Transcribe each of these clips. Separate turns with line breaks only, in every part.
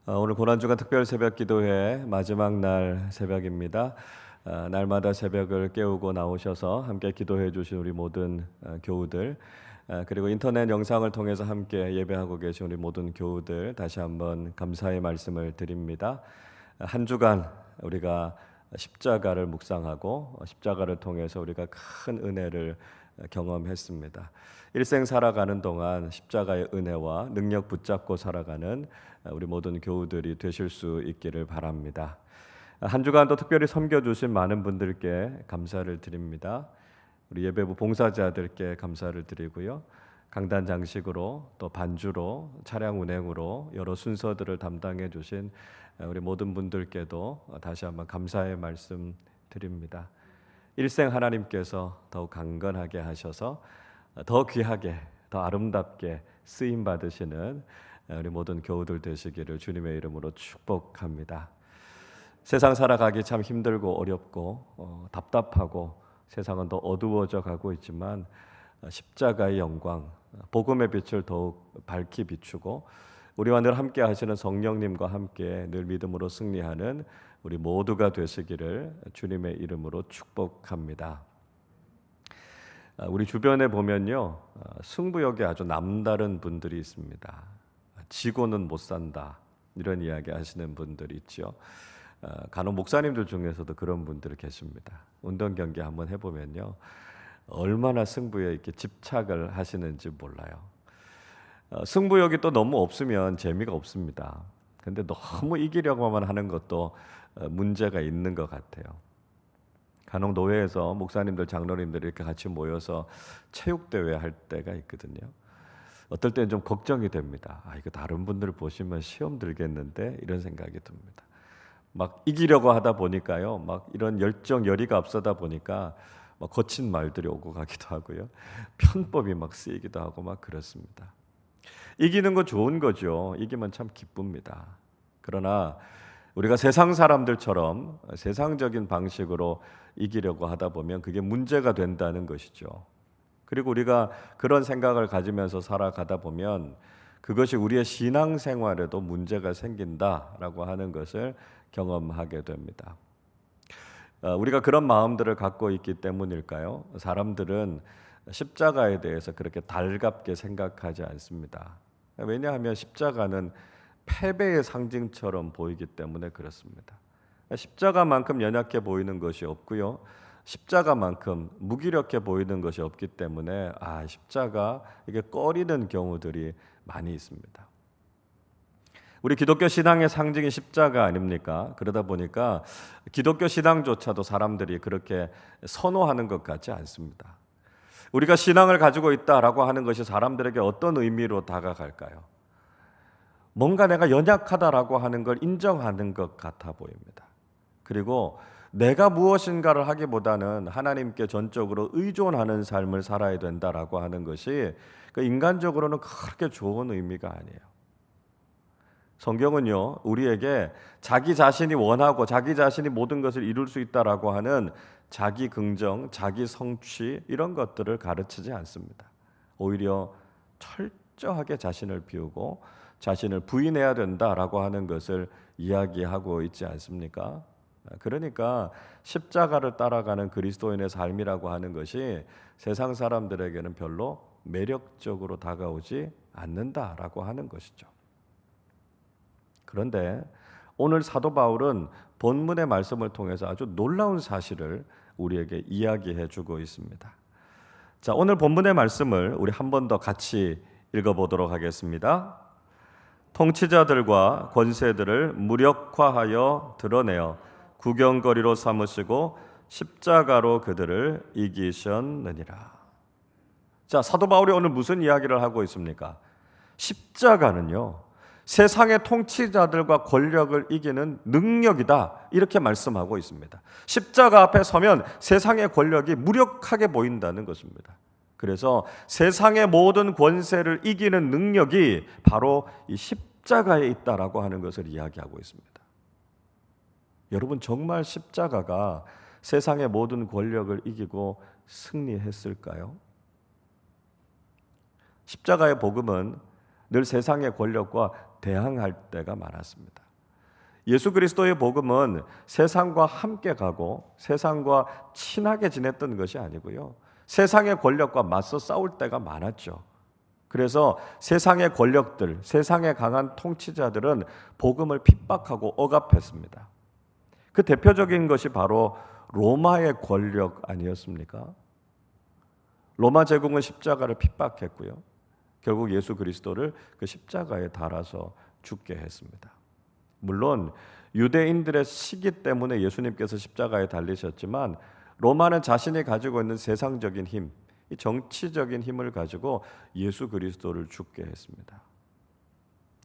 오늘 고난주간 특별 새벽 기도회 마지막 날 새벽입니다. 날마다 새벽을 깨우고 나오셔서 함께 기도해 주신 우리 모든 교우들, 그리고 인터넷 영상을 통해서 함께 예배하고 계신 우리 모든 교우들, 다시 한번 감사의 말씀을 드립니다. 한 주간 우리가 십자가를 묵상하고 십자가를 통해서 우리가 큰 은혜를 경험했습니다. 일생 살아가는 동안 십자가의 은혜와 능력 붙잡고 살아가는 우리 모든 교우들이 되실 수 있기를 바랍니다. 한 주간도 특별히 섬겨주신 많은 분들께 감사를 드립니다. 우리 예배부 봉사자들께 감사를 드리고요. 강단 장식으로 또 반주로 차량 운행으로 여러 순서들을 담당해 주신 우리 모든 분들께도 다시 한번 감사의 말씀 드립니다. 일생 하나님께서 더욱 강건하게 하셔서 더 귀하게 더 아름답게 쓰임 받으시는 우리 모든 교우들 되시기를 주님의 이름으로 축복합니다. 세상 살아가기 참 힘들고 어렵고 답답하고 세상은 더 어두워져 가고 있지만 십자가의 영광, 복음의 빛을 더욱 밝히 비추고 우리와 늘 함께 하시는 성령님과 함께 늘 믿음으로 승리하는 우리 모두가 되시기를 주님의 이름으로 축복합니다. 우리 주변에 보면요, 승부욕에 아주 남다른 분들이 있습니다. 지고는 못 산다, 이런 이야기 하시는 분들이 있죠. 간혹 목사님들 중에서도 그런 분들이 계십니다. 운동 경기 한번 해보면요, 얼마나 승부에 이렇게 집착을 하시는지 몰라요. 승부욕이 또 너무 없으면 재미가 없습니다. 근데 너무 이기려고만 하는 것도 문제가 있는 것 같아요. 간혹 노회에서 목사님들, 장로님들이 이렇게 같이 모여서 체육대회 할 때가 있거든요. 어떨 때는 좀 걱정이 됩니다. 이거 다른 분들 보시면 시험 들겠는데, 이런 생각이 듭니다. 막 이기려고 하다 보니까요, 막 이런 열정, 열의가 앞서다 보니까 막 거친 말들이 오고 가기도 하고요, 편법이 막 쓰이기도 하고 막 그렇습니다. 이기는 건 좋은 거죠. 이기면 참 기쁩니다. 그러나 우리가 세상 사람들처럼 세상적인 방식으로 이기려고 하다 보면 그게 문제가 된다는 것이죠. 그리고 우리가 그런 생각을 가지면서 살아가다 보면 그것이 우리의 신앙생활에도 문제가 생긴다라고 하는 것을 경험하게 됩니다. 우리가 그런 마음들을 갖고 있기 때문일까요? 사람들은 십자가에 대해서 그렇게 달갑게 생각하지 않습니다. 왜냐하면 십자가는 패배의 상징처럼 보이기 때문에 그렇습니다. 십자가만큼 연약해 보이는 것이 없고요, 십자가만큼 무기력해 보이는 것이 없기 때문에 십자가, 이게 꺼리는 경우들이 많이 있습니다. 우리 기독교 신앙의 상징이 십자가 아닙니까? 그러다 보니까 기독교 신앙조차도 사람들이 그렇게 선호하는 것 같지 않습니다. 우리가 신앙을 가지고 있다라고 하는 것이 사람들에게 어떤 의미로 다가갈까요? 뭔가 내가 연약하다라고 하는 걸 인정하는 것 같아 보입니다. 그리고 내가 무엇인가를 하기보다는 하나님께 전적으로 의존하는 삶을 살아야 된다라고 하는 것이 인간적으로는 그렇게 좋은 의미가 아니에요. 성경은요, 우리에게 자기 자신이 원하고 자기 자신이 모든 것을 이룰 수 있다라고 하는 자기 긍정, 자기 성취, 이런 것들을 가르치지 않습니다. 오히려 철저하게 자신을 비우고 자신을 부인해야 된다라고 하는 것을 이야기하고 있지 않습니까? 그러니까 십자가를 따라가는 그리스도인의 삶이라고 하는 것이 세상 사람들에게는 별로 매력적으로 다가오지 않는다라고 하는 것이죠. 그런데 오늘 사도 바울은 본문의 말씀을 통해서 아주 놀라운 사실을 우리에게 이야기해 주고 있습니다. 자, 오늘 본문의 말씀을 우리 한 번 더 같이 읽어보도록 하겠습니다. 통치자들과 권세들을 무력화하여 드러내어 구경거리로 삼으시고 십자가로 그들을 이기셨느니라. 자, 사도 바울이 오늘 무슨 이야기를 하고 있습니까? 십자가는요, 세상의 통치자들과 권력을 이기는 능력이다, 이렇게 말씀하고 있습니다. 십자가 앞에 서면 세상의 권력이 무력하게 보인다는 것입니다. 그래서 세상의 모든 권세를 이기는 능력이 바로 이 십자가에 있다라고 하는 것을 이야기하고 있습니다. 여러분, 정말 십자가가 세상의 모든 권력을 이기고 승리했을까요? 십자가의 복음은 늘 세상의 권력과 대항할 때가 많았습니다. 예수 그리스도의 복음은 세상과 함께 가고 세상과 친하게 지냈던 것이 아니고요, 세상의 권력과 맞서 싸울 때가 많았죠. 그래서 세상의 권력들, 세상의 강한 통치자들은 복음을 핍박하고 억압했습니다. 그 대표적인 것이 바로 로마의 권력 아니었습니까? 로마 제국은 십자가를 핍박했고요, 결국 예수 그리스도를 그 십자가에 달아서 죽게 했습니다. 물론 유대인들의 시기 때문에 예수님께서 십자가에 달리셨지만 로마는 자신이 가지고 있는 세상적인 힘, 이 정치적인 힘을 가지고 예수 그리스도를 죽게 했습니다.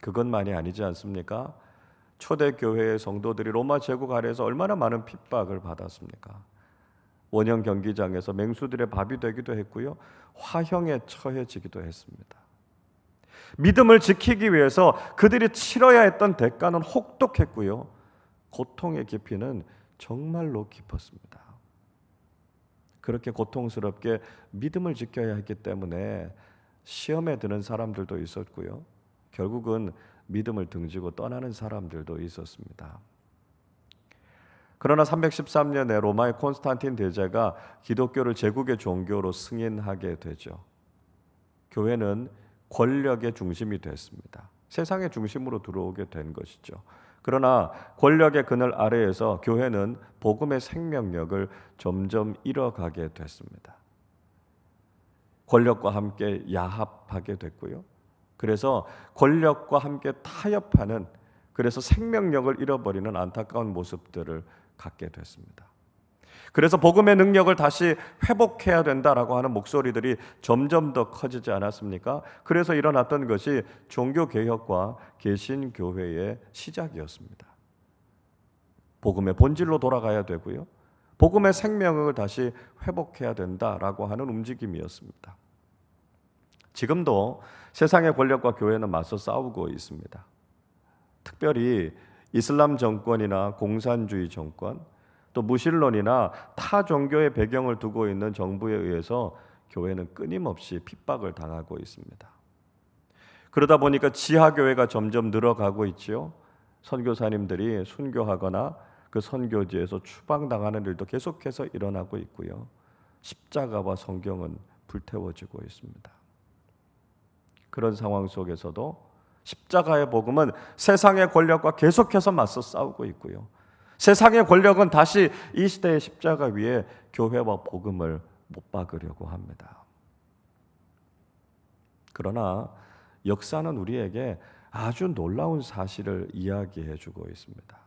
그것만이 아니지 않습니까? 초대교회의 성도들이 로마 제국 아래에서 얼마나 많은 핍박을 받았습니까? 원형 경기장에서 맹수들의 밥이 되기도 했고요, 화형에 처해지기도 했습니다. 믿음을 지키기 위해서 그들이 치러야 했던 대가는 혹독했고요, 고통의 깊이는 정말로 깊었습니다. 그렇게 고통스럽게 믿음을 지켜야 했기 때문에 시험에 드는 사람들도 있었고요, 결국은 믿음을 등지고 떠나는 사람들도 있었습니다. 그러나 313년에 로마의 콘스탄틴 대제가 기독교를 제국의 종교로 승인하게 되죠. 교회는 권력의 중심이 됐습니다. 세상의 중심으로 들어오게 된 것이죠. 그러나 권력의 그늘 아래에서 교회는 복음의 생명력을 점점 잃어가게 됐습니다. 권력과 함께 야합하게 됐고요, 그래서 권력과 함께 타협하는, 그래서 생명력을 잃어버리는 안타까운 모습들을 갖게 됐습니다. 그래서 복음의 능력을 다시 회복해야 된다라고 하는 목소리들이 점점 더 커지지 않았습니까? 그래서 일어났던 것이 종교개혁과 개신교회의 시작이었습니다. 복음의 본질로 돌아가야 되고요, 복음의 생명을 다시 회복해야 된다라고 하는 움직임이었습니다. 지금도 세상의 권력과 교회는 맞서 싸우고 있습니다. 특별히 이슬람 정권이나 공산주의 정권, 또 무신론이나 타 종교의 배경을 두고 있는 정부에 의해서 교회는 끊임없이 핍박을 당하고 있습니다. 그러다 보니까 지하교회가 점점 늘어가고 있지요. 선교사님들이 순교하거나 그 선교지에서 추방당하는 일도 계속해서 일어나고 있고요, 십자가와 성경은 불태워지고 있습니다. 그런 상황 속에서도 십자가의 복음은 세상의 권력과 계속해서 맞서 싸우고 있고요, 세상의 권력은 다시 이 시대의 십자가 위에 교회와 복음을 못 박으려고 합니다. 그러나 역사는 우리에게 아주 놀라운 사실을 이야기해 주고 있습니다.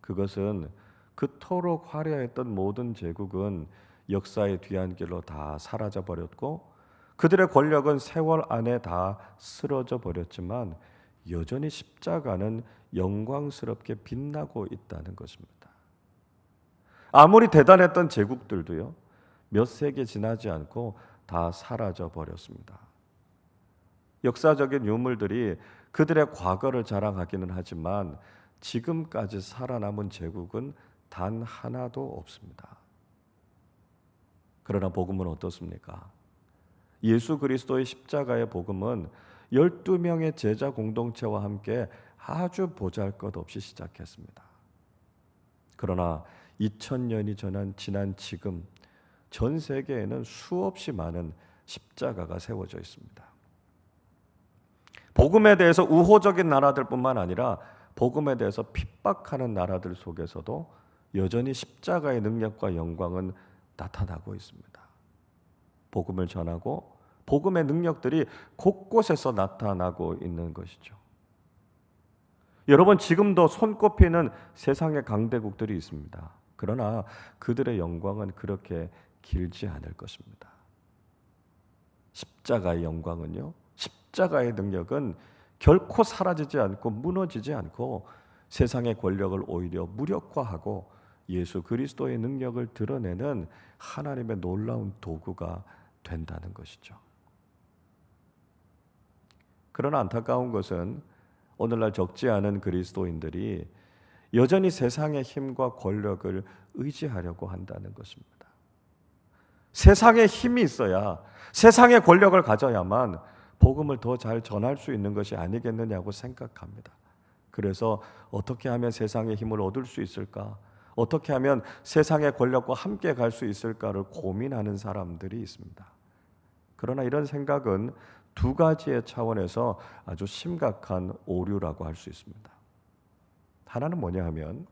그것은 그토록 화려했던 모든 제국은 역사의 뒤안길로 다 사라져 버렸고, 그들의 권력은 세월 안에 다 쓰러져 버렸지만 여전히 십자가는 영광스럽게 빛나고 있다는 것입니다. 아무리 대단했던 제국들도요, 몇 세기 지나지 않고 다 사라져 버렸습니다. 역사적인 유물들이 그들의 과거를 자랑하기는 하지만 지금까지 살아남은 제국은 단 하나도 없습니다. 그러나 복음은 어떻습니까? 예수 그리스도의 십자가의 복음은 12명의 제자 공동체와 함께 아주 보잘것없이 시작했습니다. 그러나 2000년이 지난 지금 전 세계에는 수없이 많은 십자가가 세워져 있습니다. 복음에 대해서 우호적인 나라들뿐만 아니라 복음에 대해서 핍박하는 나라들 속에서도 여전히 십자가의 능력과 영광은 나타나고 있습니다. 복음을 전하고 복음의 능력들이 곳곳에서 나타나고 있는 것이죠. 여러분, 지금도 손꼽히는 세상의 강대국들이 있습니다. 그러나 그들의 영광은 그렇게 길지 않을 것입니다. 십자가의 영광은요, 십자가의 능력은 결코 사라지지 않고 무너지지 않고 세상의 권력을 오히려 무력화하고 예수 그리스도의 능력을 드러내는 하나님의 놀라운 도구가 된다는 것이죠. 그러나 안타까운 것은 오늘날 적지 않은 그리스도인들이 여전히 세상의 힘과 권력을 의지하려고 한다는 것입니다. 세상의 힘이 있어야, 세상의 권력을 가져야만 복음을 더 잘 전할 수 있는 것이 아니겠느냐고 생각합니다. 그래서 어떻게 하면 세상의 힘을 얻을 수 있을까? 어떻게 하면 세상의 권력과 함께 갈 수 있을까를 고민하는 사람들이 있습니다. 그러나 이런 생각은 두 가지의 차원에서 아주 심각한 오류라고 할 수 있습니다. 하나는 뭐냐 하면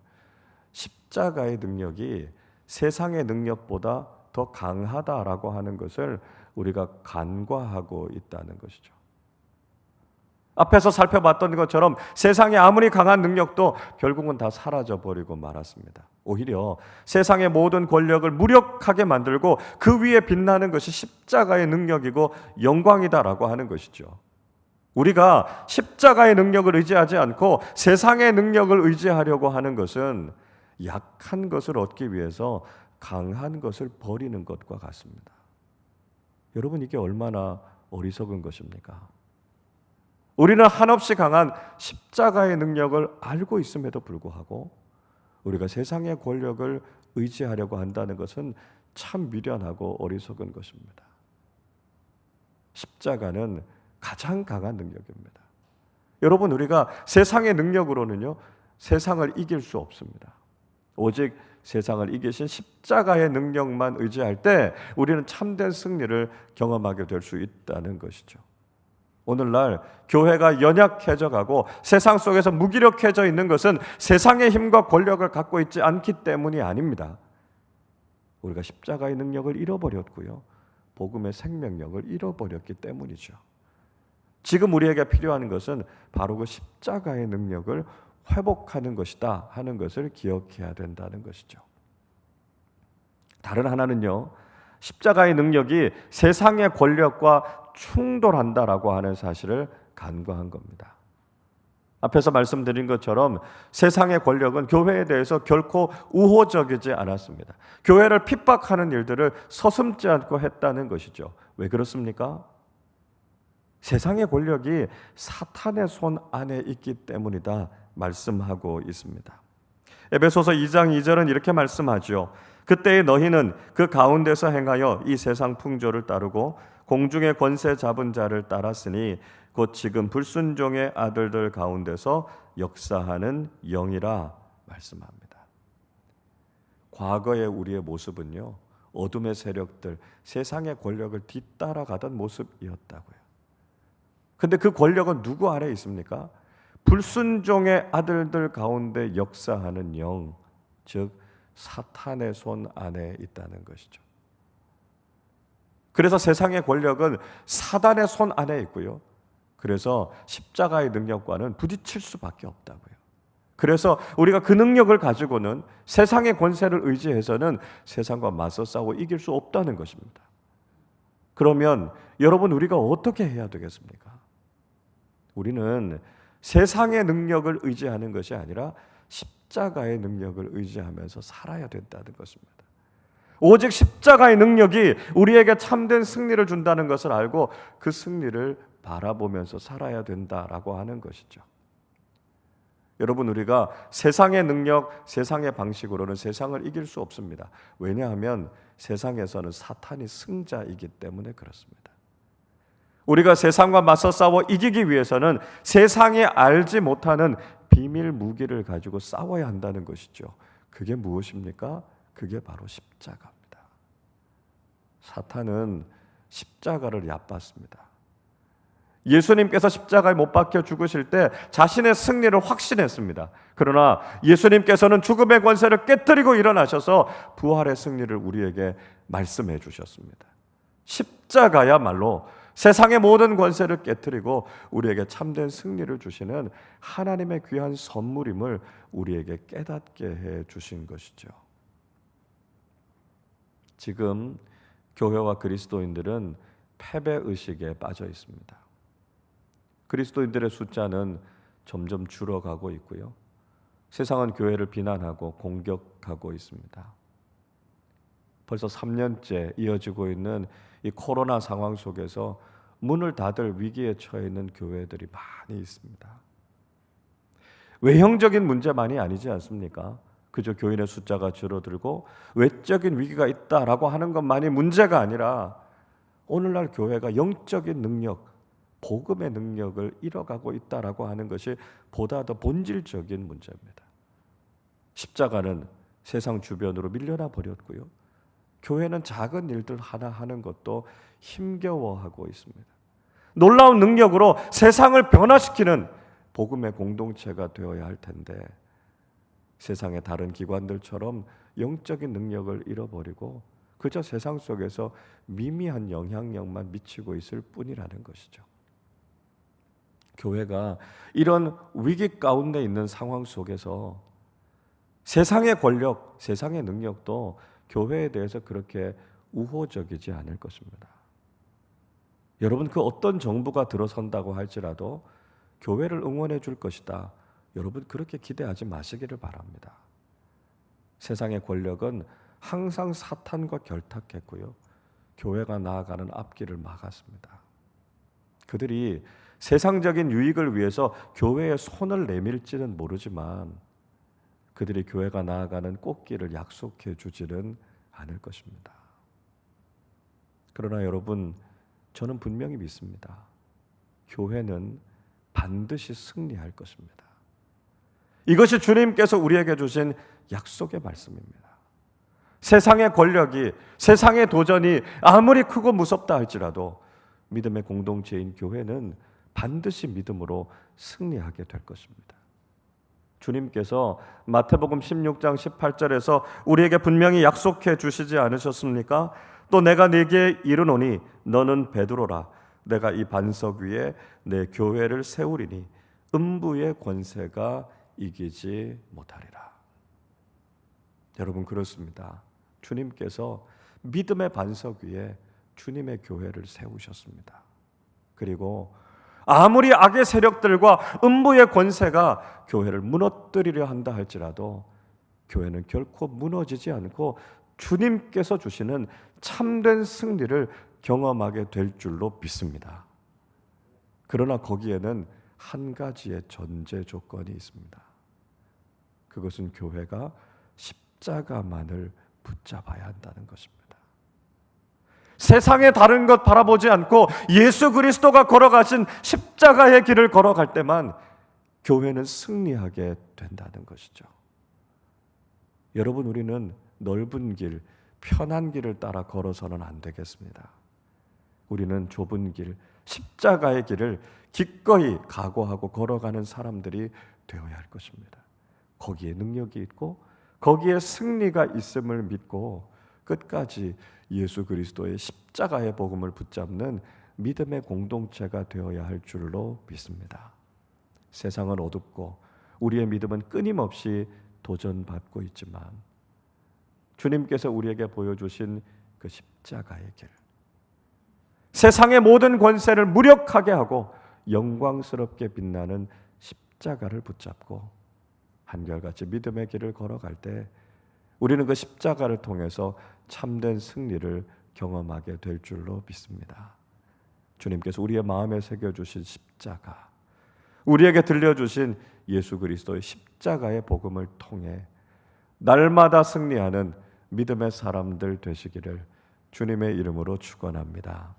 십자가의 능력이 세상의 능력보다 더 강하다라고 하는 것을 우리가 간과하고 있다는 것이죠. 앞에서 살펴봤던 것처럼 세상에 아무리 강한 능력도 결국은 다 사라져버리고 말았습니다. 오히려 세상의 모든 권력을 무력하게 만들고 그 위에 빛나는 것이 십자가의 능력이고 영광이다라고 하는 것이죠. 우리가 십자가의 능력을 의지하지 않고 세상의 능력을 의지하려고 하는 것은 약한 것을 얻기 위해서 강한 것을 버리는 것과 같습니다. 여러분, 이게 얼마나 어리석은 것입니까? 우리는 한없이 강한 십자가의 능력을 알고 있음에도 불구하고 우리가 세상의 권력을 의지하려고 한다는 것은 참 미련하고 어리석은 것입니다. 십자가는 가장 강한 능력입니다. 여러분, 우리가 세상의 능력으로는요, 세상을 이길 수 없습니다. 오직 세상을 이기신 십자가의 능력만 의지할 때 우리는 참된 승리를 경험하게 될 수 있다는 것이죠. 오늘날 교회가 연약해져 가고 세상 속에서 무기력해져 있는 것은 세상의 힘과 권력을 갖고 있지 않기 때문이 아닙니다. 우리가 십자가의 능력을 잃어버렸고요, 복음의 생명력을 잃어버렸기 때문이죠. 지금 우리에게 필요한 것은 바로 그 십자가의 능력을 회복하는 것이다 하는 것을 기억해야 된다는 것이죠. 다른 하나는요, 십자가의 능력이 세상의 권력과 충돌한다라고 하는 사실을 간과한 겁니다. 앞에서 말씀드린 것처럼 세상의 권력은 교회에 대해서 결코 우호적이지 않았습니다. 교회를 핍박하는 일들을 서슴지 않고 했다는 것이죠. 왜 그렇습니까? 세상의 권력이 사탄의 손 안에 있기 때문이다 말씀하고 있습니다. 에베소서 2장 2절은 이렇게 말씀하죠. 그때의 너희는 그 가운데서 행하여 이 세상 풍조를 따르고 공중의 권세 잡은 자를 따랐으니 곧 지금 불순종의 아들들 가운데서 역사하는 영이라 말씀합니다. 과거의 우리의 모습은요, 어둠의 세력들, 세상의 권력을 뒤따라가던 모습이었다고요. 근데 그 권력은 누구 아래에 있습니까? 불순종의 아들들 가운데 역사하는 영, 즉 사탄의 손 안에 있다는 것이죠. 그래서 세상의 권력은 사단의 손 안에 있고요, 그래서 십자가의 능력과는 부딪힐 수밖에 없다고요. 그래서 우리가 그 능력을 가지고는 세상의 권세를 의지해서는 세상과 맞서 싸워 이길 수 없다는 것입니다. 그러면 여러분, 우리가 어떻게 해야 되겠습니까? 우리는 세상의 능력을 의지하는 것이 아니라 십자가의 능력을 의지하면서 살아야 된다는 것입니다. 오직 십자가의 능력이 우리에게 참된 승리를 준다는 것을 알고 그 승리를 바라보면서 살아야 된다라고 하는 것이죠. 여러분, 우리가 세상의 능력, 세상의 방식으로는 세상을 이길 수 없습니다. 왜냐하면 세상에서는 사탄이 승자이기 때문에 그렇습니다. 우리가 세상과 맞서 싸워 이기기 위해서는 세상이 알지 못하는 비밀 무기를 가지고 싸워야 한다는 것이죠. 그게 무엇입니까? 그게 바로 십자가입니다. 사탄은 십자가를 얕봤습니다. 예수님께서 십자가에 못 박혀 죽으실 때 자신의 승리를 확신했습니다. 그러나 예수님께서는 죽음의 권세를 깨뜨리고 일어나셔서 부활의 승리를 우리에게 말씀해 주셨습니다. 십자가야말로 세상의 모든 권세를 깨뜨리고 우리에게 참된 승리를 주시는 하나님의 귀한 선물임을 우리에게 깨닫게 해 주신 것이죠. 지금 교회와 그리스도인들은 패배의식에 빠져 있습니다. 그리스도인들의 숫자는 점점 줄어가고 있고요, 세상은 교회를 비난하고 공격하고 있습니다. 벌써 3년째 이어지고 있는 이 코로나 상황 속에서 문을 닫을 위기에 처해 있는 교회들이 많이 있습니다. 외형적인 문제만이 아니지 않습니까? 그저 교인의 숫자가 줄어들고 외적인 위기가 있다라고 하는 것만이 문제가 아니라 오늘날 교회가 영적인 능력, 복음의 능력을 잃어가고 있다라고 하는 것이 보다 더 본질적인 문제입니다. 십자가는 세상 주변으로 밀려나 버렸고요. 교회는 작은 일들 하나 하는 것도 힘겨워하고 있습니다. 놀라운 능력으로 세상을 변화시키는 복음의 공동체가 되어야 할 텐데 세상의 다른 기관들처럼 영적인 능력을 잃어버리고 그저 세상 속에서 미미한 영향력만 미치고 있을 뿐이라는 것이죠. 교회가 이런 위기 가운데 있는 상황 속에서 세상의 권력, 세상의 능력도 교회에 대해서 그렇게 우호적이지 않을 것입니다. 여러분, 그 어떤 정부가 들어선다고 할지라도 교회를 응원해 줄 것이다. 여러분, 그렇게 기대하지 마시기를 바랍니다. 세상의 권력은 항상 사탄과 결탁했고요. 교회가 나아가는 앞길을 막았습니다. 그들이 세상적인 유익을 위해서 교회에 손을 내밀지는 모르지만 그들이 교회가 나아가는 꽃길을 약속해 주지는 않을 것입니다. 그러나 여러분, 저는 분명히 믿습니다. 교회는 반드시 승리할 것입니다. 이것이 주님께서 우리에게 주신 약속의 말씀입니다. 세상의 권력이, 세상의 도전이 아무리 크고 무섭다 할지라도 믿음의 공동체인 교회는 반드시 믿음으로 승리하게 될 것입니다. 주님께서 마태복음 16장 18절에서 우리에게 분명히 약속해 주시지 않으셨습니까? 또 내가 네게 이르노니 너는 베드로라. 내가 이 반석 위에 내 교회를 세우리니 음부의 권세가 이기지 못하리라. 여러분, 그렇습니다. 주님께서 믿음의 반석 위에 주님의 교회를 세우셨습니다. 그리고 아무리 악의 세력들과 음부의 권세가 교회를 무너뜨리려 한다 할지라도 교회는 결코 무너지지 않고 주님께서 주시는 참된 승리를 경험하게 될 줄로 믿습니다. 그러나 거기에는 한 가지의 전제 조건이 있습니다. 그것은 교회가 십자가만을 붙잡아야 한다는 것입니다. 세상의 다른 것 바라보지 않고 예수 그리스도가 걸어가신 십자가의 길을 걸어갈 때만 교회는 승리하게 된다는 것이죠. 여러분, 우리는 넓은 길, 편한 길을 따라 걸어서는 안 되겠습니다. 우리는 좁은 길, 십자가의 길을 기꺼이 각오하고 걸어가는 사람들이 되어야 할 것입니다. 거기에 능력이 있고 거기에 승리가 있음을 믿고 끝까지 예수 그리스도의 십자가의 복음을 붙잡는 믿음의 공동체가 되어야 할 줄로 믿습니다. 세상은 어둡고 우리의 믿음은 끊임없이 도전받고 있지만 주님께서 우리에게 보여주신 그 십자가의 길, 세상의 모든 권세를 무력하게 하고 영광스럽게 빛나는 십자가를 붙잡고 한결같이 믿음의 길을 걸어갈 때 우리는 그 십자가를 통해서 참된 승리를 경험하게 될 줄로 믿습니다. 주님께서 우리의 마음에 새겨주신 십자가, 우리에게 들려주신 예수 그리스도의 십자가의 복음을 통해 날마다 승리하는 믿음의 사람들 되시기를 주님의 이름으로 축원합니다.